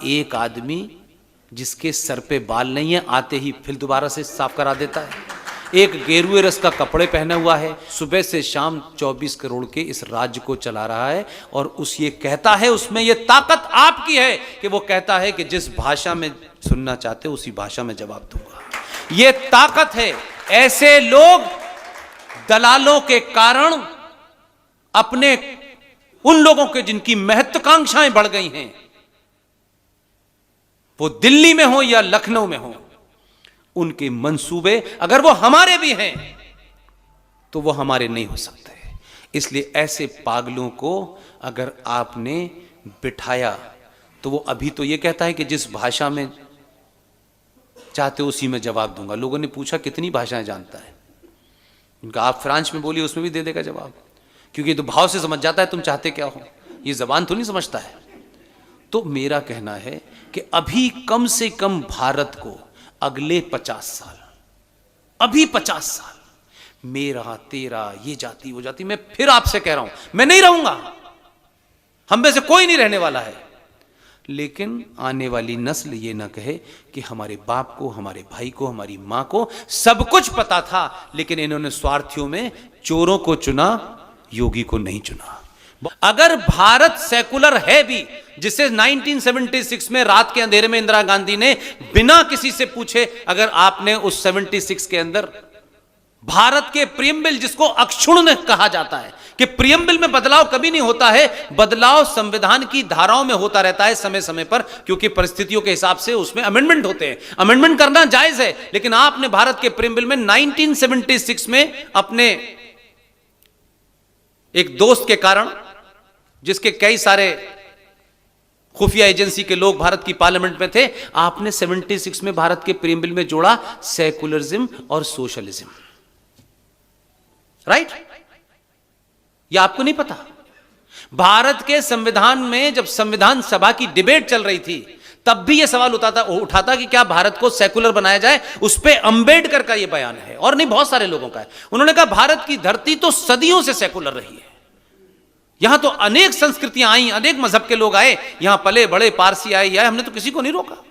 एक आदमी जिसके सर पे बाल नहीं है आते ही फिर दोबारा से साफ करा देता है, एक गेरुए रस का कपड़े पहना हुआ है, सुबह से शाम 24 करोड़ के इस राज्य को चला रहा है, और उस ये कहता है, उसमें ये ताकत आपकी है कि वो कहता है कि जिस भाषा में सुनना चाहते हो उसी भाषा में जवाब दूंगा। ये ताकत है। ऐसे लोग दलालों के कारण अपने उन लोगों के जिनकी महत्वाकांक्षाएं बढ़ गई हैं, वो दिल्ली में हो या लखनऊ में हो, उनके मंसूबे अगर वो हमारे भी हैं तो वो हमारे नहीं हो सकते। इसलिए ऐसे पागलों को अगर आपने बिठाया तो वो अभी तो ये कहता है कि जिस भाषा में चाहते हो उसी में जवाब दूंगा। लोगों ने पूछा कितनी भाषाएं जानता है, उनका आप फ्रांस में बोलिए उसमें भी दे देगा जवाब, क्योंकि तो भाव से समझ जाता है तुम चाहते क्या हो, ये जबान तो नहीं समझता है। तो मेरा कहना है कि अभी कम से कम भारत को अगले 50 साल, अभी 50 साल, मेरा तेरा ये जाति वो जाति, मैं फिर आपसे कह रहा हूं मैं नहीं रहूंगा, हम में से कोई नहीं रहने वाला है, लेकिन आने वाली नस्ल ये ना कहे कि हमारे बाप को, हमारे भाई को, हमारी मां को सब कुछ पता था, लेकिन इन्होंने स्वार्थियों में चोरों को चुना, योगी को नहीं चुना। अगर भारत सेकुलर है भी, जिसे 1976 में रात के अंधेरे में इंदिरा गांधी ने बिना किसी से पूछे, अगर आपने उस 76 के अंदर भारत के प्रियम्बल, जिसको अक्षुण्ण कहा जाता है कि प्रियम्बल में बदलाव कभी नहीं होता है, बदलाव संविधान की धाराओं में होता रहता है समय समय पर, क्योंकि परिस्थितियों के हिसाब से उसमें अमेंडमेंट होते हैं, अमेंडमेंट करना जायज है। लेकिन आपने भारत के प्रियम्बल में 1976 में अपने एक दोस्त के कारण, जिसके कई सारे खुफिया एजेंसी के लोग भारत की पार्लियामेंट में थे, आपने 76 में भारत के प्रियम्बल में जोड़ा सेकुलरिज्म और सोशलिज्म। राइट? यह आपको नहीं पता? भारत के संविधान में जब संविधान सभा की डिबेट चल रही थी, तब भी यह सवाल उठाता कि क्या भारत को सेकुलर बनाया जाए। उस पर अंबेडकर का यह बयान है, और नहीं बहुत सारे लोगों का है। उन्होंने कहा भारत की धरती तो सदियों से सेकुलर रही है, यहां तो अनेक संस्कृतियां आई, अनेक मजहब के लोग आए, यहां पले बड़े, पारसी आए, या हमने तो किसी को नहीं रोका।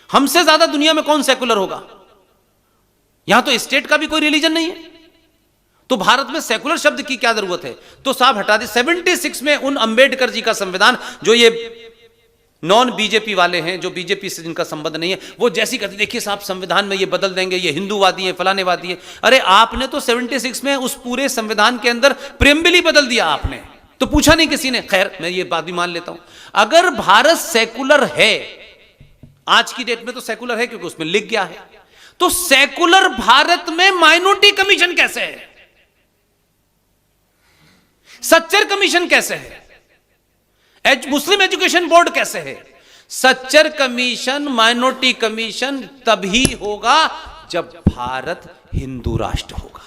हमसे ज्यादा दुनिया में कौन सेकुलर होगा? यहां तो स्टेट का भी कोई रिलीजन नहीं है, तो भारत में सेकुलर शब्द की क्या जरूरत है? तो साहब हटा दे। 76 में उन अंबेडकर जी का संविधान, जो ये नॉन बीजेपी वाले हैं, जो बीजेपी से जिनका संबंध नहीं है, वो जैसी कहते देखिए साहब संविधान में ये बदल देंगे, ये हिंदूवादी है, फलानेवादी है। अरे आपने तो 76 में उस पूरे संविधान के अंदर प्रियम्बल ही बदल दिया आपने, तो पूछा नहीं किसी ने। खैर मैं ये बात भी मान लेता हूं, अगर भारत सेकुलर है, आज की डेट में तो सेकुलर है क्योंकि उसमें लिख गया है, तो सेकुलर भारत में माइनॉरिटी कमीशन कैसे है? सच्चर कमीशन कैसे है? मुस्लिम एजुकेशन बोर्ड कैसे है? सच्चर कमीशन, माइनॉरिटी कमीशन तभी होगा जब भारत हिंदू राष्ट्र होगा।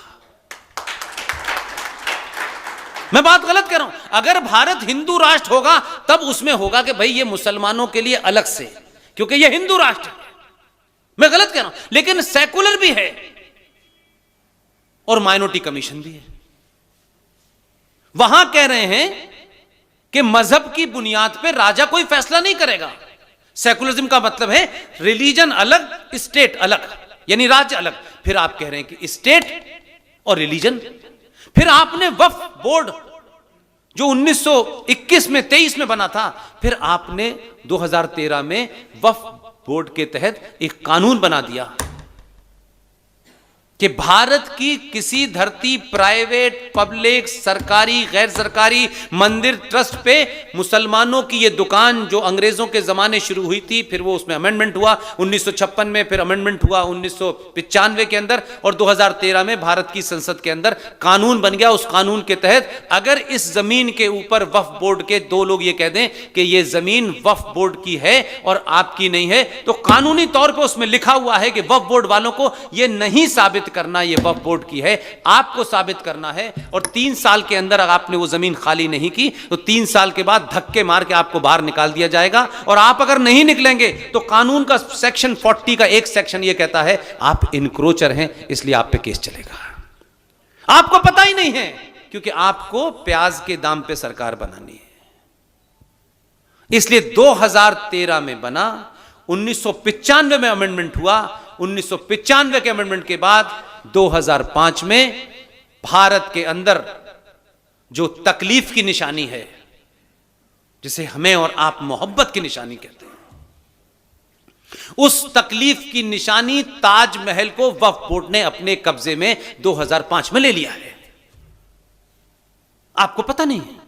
मैं बात गलत कह रहा हूं? अगर भारत हिंदू राष्ट्र होगा तब उसमें होगा कि भाई ये मुसलमानों के लिए अलग से, क्योंकि ये हिंदू राष्ट्र है। मैं गलत कह रहा हूं? लेकिन सेकुलर भी है और माइनॉरिटी कमीशन भी है। वहां कह रहे हैं कि मजहब की बुनियाद पर राजा कोई फैसला नहीं करेगा। सेकुलरिज्म का मतलब है रिलीजन अलग, स्टेट अलग, यानी राज्य अलग। फिर आप कह रहे हैं कि स्टेट और रिलीजन। फिर आपने वक्फ बोर्ड जो 1921 में 23 में बना था, फिर आपने 2013 में वक्फ बोर्ड के तहत एक कानून बना दिया कि भारत की किसी धरती, प्राइवेट, पब्लिक, सरकारी, गैर सरकारी, मंदिर, ट्रस्ट पे मुसलमानों की ये दुकान जो अंग्रेजों के जमाने शुरू हुई थी, फिर वो उसमें अमेंडमेंट हुआ 1956 में, फिर अमेंडमेंट हुआ 1995 के अंदर, और 2013 में भारत की संसद के अंदर कानून बन गया। उस कानून के तहत अगर इस जमीन के ऊपर वक्फ बोर्ड के दो लोग ये कह दें कि ये जमीन वक्फ बोर्ड की है और आपकी नहीं है, तो कानूनी तौर पर उसमें लिखा हुआ है कि वक्फ बोर्ड वालों को यह नहीं साबित करना ये वक्फ बोर्ड की है, आपको साबित करना है। और 3 साल के अंदर अगर आपने वो जमीन खाली नहीं की तो 3 साल के बाद धक्के मार के आपको बाहर निकाल दिया जाएगा। और आप अगर नहीं निकलेंगे तो कानून का सेक्शन 40 का एक सेक्शन ये कहता है आप इनक्रोचर हैं, इसलिए आप पे केस चलेगा। आपको पता ही नहीं है, क्योंकि आपको प्याज के दाम पे सरकार बनानी है। इसलिए 2013 में बना, 1995 में अमेंडमेंट हुआ, 1995 के अमेंडमेंट के बाद 2005 में भारत के अंदर जो तकलीफ की निशानी है, जिसे हमें और आप मोहब्बत की निशानी कहते हैं, उस तकलीफ की निशानी ताजमहल को वक्फ बोर्ड ने अपने कब्जे में 2005 में ले लिया है। आपको पता नहीं है?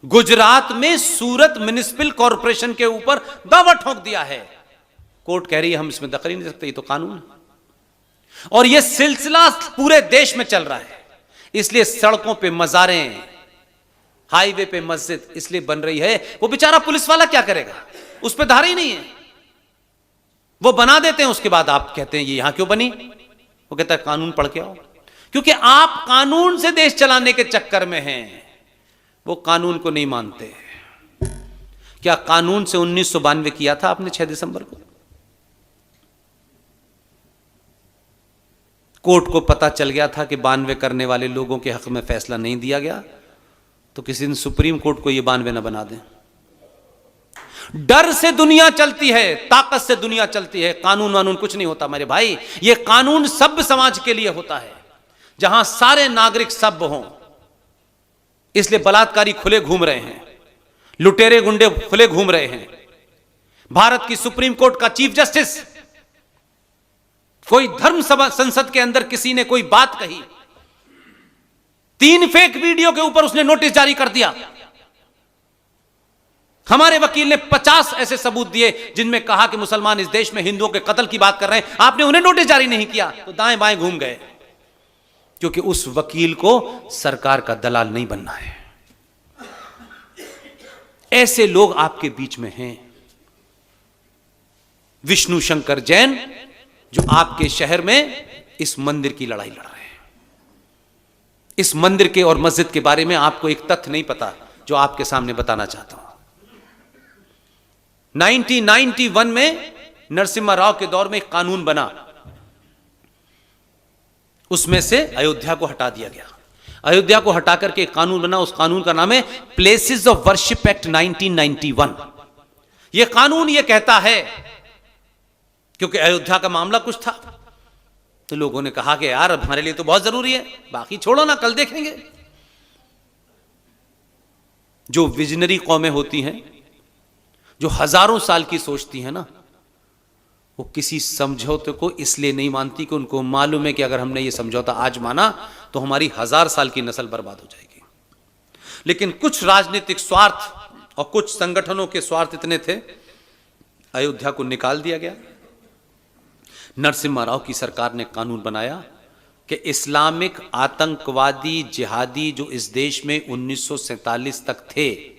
गुजरात में सूरत म्युनिसिपल कॉरपोरेशन के ऊपर दावा ठोक दिया है, कोर्ट कह रही है हम इसमें दखल ही नहीं सकते, ये तो कानून है। और यह सिलसिला पूरे देश में चल रहा है। इसलिए सड़कों पे मज़ारें, हाईवे पे मस्जिद इसलिए बन रही है। वो बेचारा पुलिस वाला क्या करेगा, उस पर धारा ही नहीं है। वो बना देते हैं, उसके बाद आप कहते हैं ये यहां क्यों बनी? वो कहता है कानून पढ़ के आओ। क्योंकि आप कानून से देश चलाने के चक्कर में हैं, वो कानून को नहीं मानते। क्या कानून से 1992 किया था आपने 6 दिसंबर को? कोर्ट को पता चल गया था कि 92 करने वाले लोगों के हक में फैसला नहीं दिया गया, तो किसी दिन सुप्रीम कोर्ट को यह 92 न बना दें। डर से दुनिया चलती है, ताकत से दुनिया चलती है। कानून वानून कुछ नहीं होता मेरे भाई। यह कानून सभ्य समाज के लिए होता है, जहां सारे नागरिक सभ्य हों। इसलिए बलात्कारी खुले घूम रहे हैं, लुटेरे गुंडे खुले घूम रहे हैं। भारत की सुप्रीम कोर्ट का चीफ जस्टिस, कोई धर्म सभा संसद के अंदर किसी ने कोई बात कही, 3 फेक वीडियो के ऊपर उसने नोटिस जारी कर दिया। हमारे वकील ने 50 ऐसे सबूत दिए जिनमें कहा कि मुसलमान इस देश में हिंदुओं के कत्ल की बात कर रहे हैं, आपने उन्हें नोटिस जारी नहीं किया, तो दाएं बाएं घूम गए। क्योंकि उस वकील को सरकार का दलाल नहीं बनना है। ऐसे लोग आपके बीच में हैं। विष्णु शंकर जैन जो आपके शहर में इस मंदिर की लड़ाई लड़ रहे हैं। इस मंदिर के और मस्जिद के बारे में आपको एक तथ्य नहीं पता, जो आपके सामने बताना चाहता हूं। 1991 में नरसिम्हा राव के दौर में एक कानून बना, उसमें से अयोध्या को हटा दिया गया। अयोध्या को हटा करके एक कानून बना, उस कानून का नाम है प्लेसेस ऑफ वर्शिप एक्ट 1991। यह कानून यह कहता है, क्योंकि अयोध्या का मामला कुछ था, तो लोगों ने कहा कि यार अब हमारे लिए तो बहुत जरूरी है, बाकी छोड़ो ना, कल देखेंगे। जो विजनरी कौमें होती हैं, जो हजारों साल की सोचती हैं ना, वो किसी समझौते को इसलिए नहीं मानती कि उनको मालूम है कि अगर हमने ये समझौता आज माना तो हमारी 1000 साल की नस्ल बर्बाद हो जाएगी। लेकिन कुछ राजनीतिक स्वार्थ और कुछ संगठनों के स्वार्थ इतने थे, अयोध्या को निकाल दिया गया। नरसिम्हा राव की सरकार ने कानून बनाया कि इस्लामिक आतंकवादी जिहादी जो इस देश में 1947 तक थे,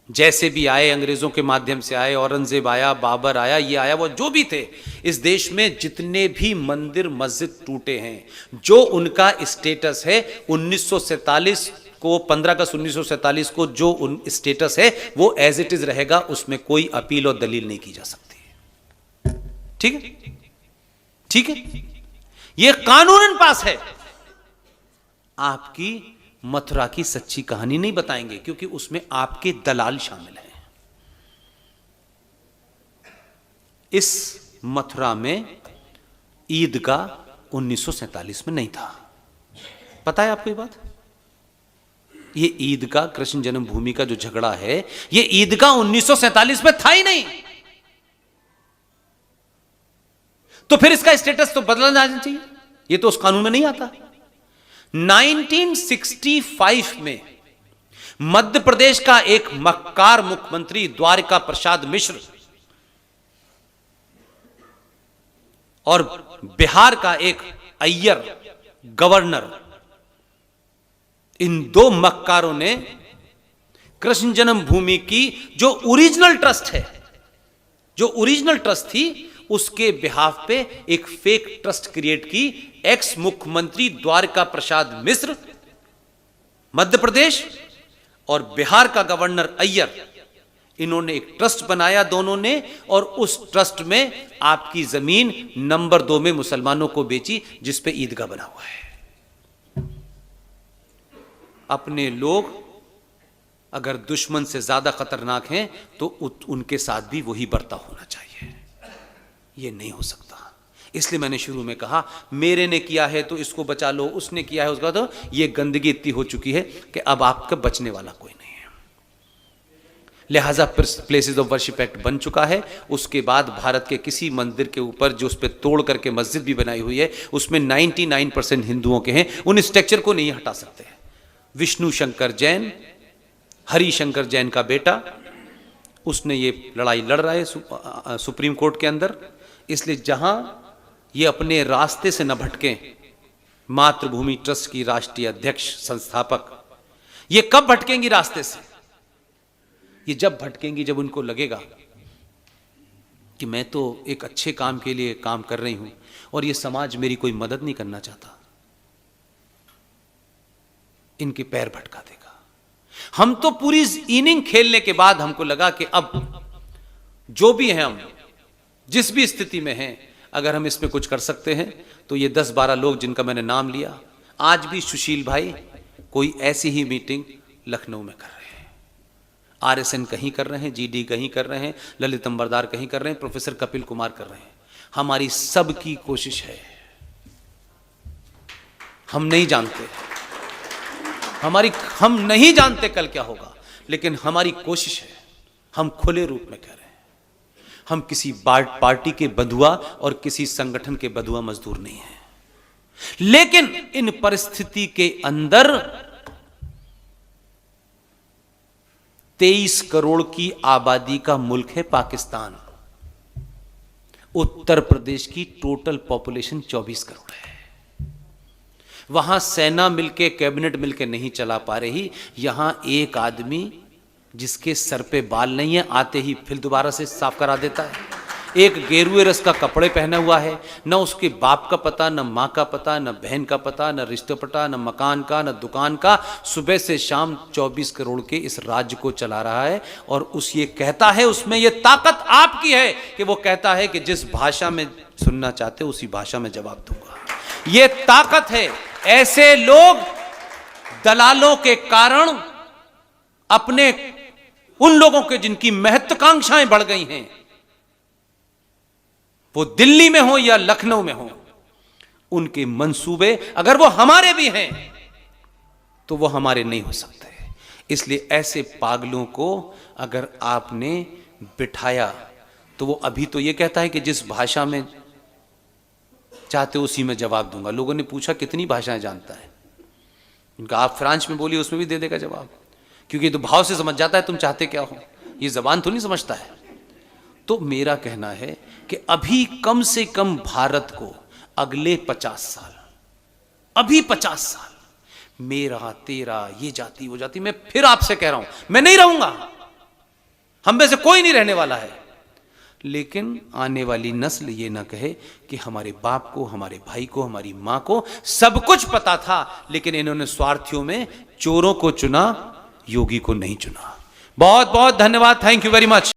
जैसे भी आए, अंग्रेजों के माध्यम से आए, औरंगजेब आया, बाबर आया, ये आया, वो जो भी थे, इस देश में जितने भी मंदिर मस्जिद टूटे हैं, जो उनका स्टेटस है 1947 को, 15 अगस्त 1947 को जो उन स्टेटस है वो एज इट इज रहेगा, उसमें कोई अपील और दलील नहीं की जा सकती। ठीक है, ठीक है, यह कानूनन पास है। आपकी मथुरा की सच्ची कहानी नहीं बताएंगे, क्योंकि उसमें आपके दलाल शामिल हैं। इस मथुरा में ईदगाह 1947 में नहीं था। पता है आपको ये बात? ये ईदगाह, कृष्ण जन्मभूमि का जो झगड़ा है, ये ईदगाह 1947 में था ही नहीं। तो फिर इसका स्टेटस तो बदलना जाना चाहिए, ये तो उस कानून में नहीं आता। 1965 में मध्य प्रदेश का एक मक्कार मुख्यमंत्री द्वारिका प्रसाद मिश्र और बिहार का एक अय्यर गवर्नर, इन दो मक्कारों ने कृष्ण जन्मभूमि की जो ओरिजिनल ट्रस्ट है, जो ओरिजिनल ट्रस्ट थी, उसके बिहाफ पे एक फेक ट्रस्ट क्रिएट की। एक्स मुख्यमंत्री द्वारिका प्रसाद मिश्र मध्य प्रदेश और बिहार का गवर्नर अय्यर, इन्होंने एक ट्रस्ट बनाया दोनों ने, और उस ट्रस्ट में आपकी जमीन नंबर 2 में मुसलमानों को बेची, जिस पे ईदगाह बना हुआ है। अपने लोग अगर दुश्मन से ज्यादा खतरनाक हैं तो उनके साथ भी वही बर्ताव होना चाहिए। ये नहीं हो सकता। इसलिए मैंने शुरू में कहा, मेरे ने किया है तो इसको बचा लो, उसने किया है उसका, तो ये गंदगी इतनी हो चुकी है कि अब आपका बचने वाला कोई नहीं है। लिहाजा प्लेसेस ऑफ वर्शिप एक्ट बन चुका है। उसके बाद भारत के किसी मंदिर के ऊपर जो उस पर तोड़ करके मस्जिद भी बनाई हुई है, उसमें 99% हिंदुओं के हैं, उन स्ट्रक्चर को नहीं हटा सकते। विष्णु शंकर जैन, हरिशंकर जैन का बेटा, उसने ये लड़ाई लड़ रहा है सुप्रीम कोर्ट के अंदर। इसलिए जहां ये अपने रास्ते से न भटकें, मातृभूमि ट्रस्ट की राष्ट्रीय अध्यक्ष संस्थापक, ये कब भटकेंगी रास्ते से? ये जब भटकेंगी जब उनको लगेगा कि मैं तो एक अच्छे काम के लिए काम कर रही हूं और ये समाज मेरी कोई मदद नहीं करना चाहता, इनके पैर भटका देगा। हम तो पूरी इनिंग खेलने के बाद हमको लगा कि अब जो भी हैं, हम जिस भी स्थिति में हैं, अगर हम इसमें कुछ कर सकते हैं तो ये 10-12 लोग जिनका मैंने नाम लिया, आज भी सुशील भाई कोई ऐसी ही मीटिंग लखनऊ में कर रहे हैं, RSN कहीं कर रहे हैं, GD कहीं कर रहे हैं, ललित अंबरदार कहीं कर रहे हैं, प्रोफेसर कपिल कुमार कर रहे हैं। हमारी सबकी कोशिश है, हम नहीं जानते कल क्या होगा, लेकिन हमारी कोशिश है, हम खुले रूप में कह रहे हैं, हम किसी पार्टी के बंधुआ और किसी संगठन के बंधुआ मजदूर नहीं हैं। लेकिन इन परिस्थिति के अंदर 23 करोड़ की आबादी का मुल्क है पाकिस्तान। उत्तर प्रदेश की टोटल पॉपुलेशन 24 करोड़ है। वहां सेना मिलके, कैबिनेट मिलके नहीं चला पा रही। यहां एक आदमी जिसके सर पे बाल नहीं है, आते ही फिर दोबारा से साफ करा देता है। एक गेरुए रस का कपड़े पहना हुआ है, न उसके बाप का पता, न माँ का पता, न बहन का पता, न रिश्ते पता, न मकान का, न दुकान का। सुबह से शाम 24 करोड़ के इस राज्य को चला रहा है। और उस ये कहता है, उसमें ये ताकत आपकी है कि वो कहता है कि जिस भाषा में सुनना चाहते हो उसी भाषा में जवाब दूंगा। ये ताकत है। ऐसे लोग दलालों के कारण अपने उन लोगों के जिनकी महत्वाकांक्षाएं बढ़ गई हैं, वो दिल्ली में हो या लखनऊ में हो, उनके मंसूबे अगर वो हमारे भी हैं तो वो हमारे नहीं हो सकते। इसलिए ऐसे पागलों को अगर आपने बिठाया तो वो अभी तो ये कहता है कि जिस भाषा में चाहते उसी में जवाब दूंगा। लोगों ने पूछा कितनी भाषाएं जानता है, उनका आप फ्रांस में बोलिए उसमें भी दे देगा जवाब, क्योंकि तो भाव से समझ जाता है तुम चाहते क्या हो। ये जबान तो नहीं समझता है। तो मेरा कहना है कि अभी कम से कम भारत को अगले 50 साल, अभी 50 साल, मेरा तेरा, ये जाति वो जाति, मैं फिर आपसे कह रहा हूं, मैं नहीं रहूंगा, हम में से कोई नहीं रहने वाला है। लेकिन आने वाली नस्ल ये ना कहे कि हमारे बाप को, हमारे भाई को, हमारी मां को सब कुछ पता था, लेकिन इन्होंने स्वार्थियों में चोरों को चुना, योगी को नहीं चुना। बहुत बहुत धन्यवाद। Thank you very much.